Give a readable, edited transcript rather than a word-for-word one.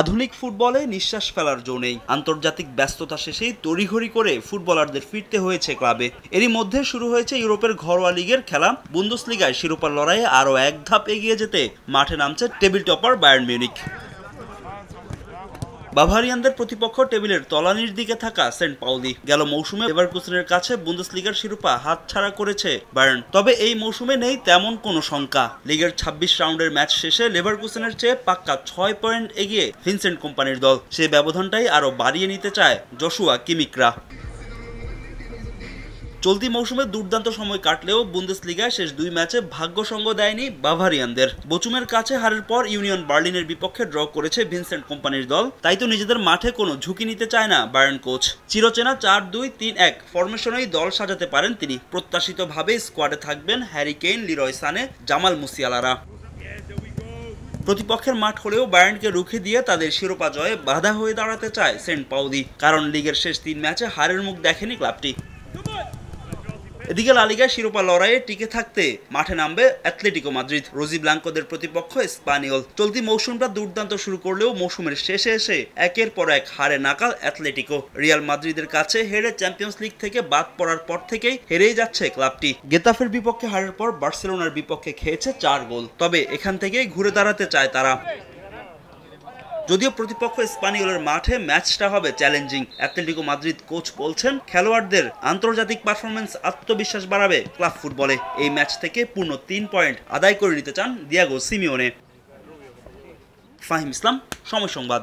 আধুনিক ফুটবলে নিঃশ্বাস ফেলার জো নেই। আন্তর্জাতিক ব্যস্ততা শেষেই তড়িঘড়ি করে ফুটবলারদের ফিরতে হয়েছে ক্লাবে। এরই মধ্যে শুরু হয়েছে ইউরোপের ঘরোয়া লিগের খেলা। বুন্দেসলিগায় শিরোপার লড়াইয়ে আরও এক ধাপ এগিয়ে যেতে মাঠে নামছে টেবিল টপার বায়ার্ন মিউনিখ। বাভারিয়ানদের প্রতিপক্ষ টেবিলের তলানির দিকে থাকা সেন্ট পাউলি। গেল মৌসুমে লেভারকুসেনের কাছে বুন্দেসলিগার শিরোপা হাতছাড়া করেছে বায়ার্ন। তবে এই মৌসুমে নেই তেমন কোনো শঙ্কা। লিগের ২৬ রাউন্ডের ম্যাচ শেষে লেভারকুসেনের চেয়ে পাক্কা ৬ পয়েন্ট এগিয়ে ভিনসেন্ট কম্পানির দল। সেই ব্যবধানটাই আরও বাড়িয়ে নিতে চায় জশুয়া কিমিকরা। চলতি মৌসুমে দুর্দান্ত সময় কাটলেও বুন্দেসলিগায় শেষ ২ ম্যাচে ভাগ্য সঙ্গ দেয়নি বাভারিয়ানদের। বোচুমের কাছে হারের পর ইউনিয়ন বার্লিনের বিপক্ষে ড্র করেছে ভিনসেন্ট কম্পানির দল। তাই তো নিজেদের মাঠে কোনো ঝুঁকি নিতে চায় না বায়ার্ন কোচ। চিরচেনা ৪-২-৩-১ ফরমেশনেই দল সাজাতে পারেন তিনি। প্রত্যাশিতভাবেই স্কোয়াডে থাকবেন হ্যারি কেইন, লিরয় সানে, জামাল মুসিয়ালারা। প্রতিপক্ষের মাঠ হলেও বায়ার্নকে রুখে দিয়ে তাদের শিরোপা জয়ে বাধা হয়ে দাঁড়াতে চায় সেন্ট পাউলি। কারণ লিগের শেষ ৩ ম্যাচে হারের মুখ দেখেনি ক্লাবটি। এদিকে লা লিগায় শিরোপা লড়াইয়ে টিকে থাকতে মাঠে নামবে অ্যাথলেটিকো মাদ্রিদ। রোজি ব্লাঙ্কোদের প্রতিপক্ষ স্পানিওল। চলতি মৌসুমটা দুর্দান্ত শুরু করলেও মৌসুমের শেষে এসে একের পর এক হারে নাকাল অ্যাথলেটিকো। রিয়াল মাদ্রিদের কাছে হেরে চ্যাম্পিয়ন্স লিগ থেকে বাদ পড়ার পর থেকেই হেরেই যাচ্ছে ক্লাবটি। গেতাফের বিপক্ষে হারের পর বার্সেলোনার বিপক্ষে খেয়েছে ৪ গোল। তবে এখান থেকেই ঘুরে দাঁড়াতে চায় তারা। যদিও প্রতিপক্ষ স্পানিওলের মাঠে ম্যাচটা হবে চ্যালেঞ্জিং। অ্যাথলেটিকো মাদ্রিদ কোচ বলছেন খেলোয়াড়দের আন্তর্জাতিক পারফরমেন্স আত্মবিশ্বাস বাড়াবে ক্লাব ফুটবলে। এই ম্যাচ থেকে পূর্ণ ৩ পয়েন্ট আদায় করে নিতে চান দিয়াগো সিমিওনে। ফাহিম ইসলাম, সময় সংবাদ।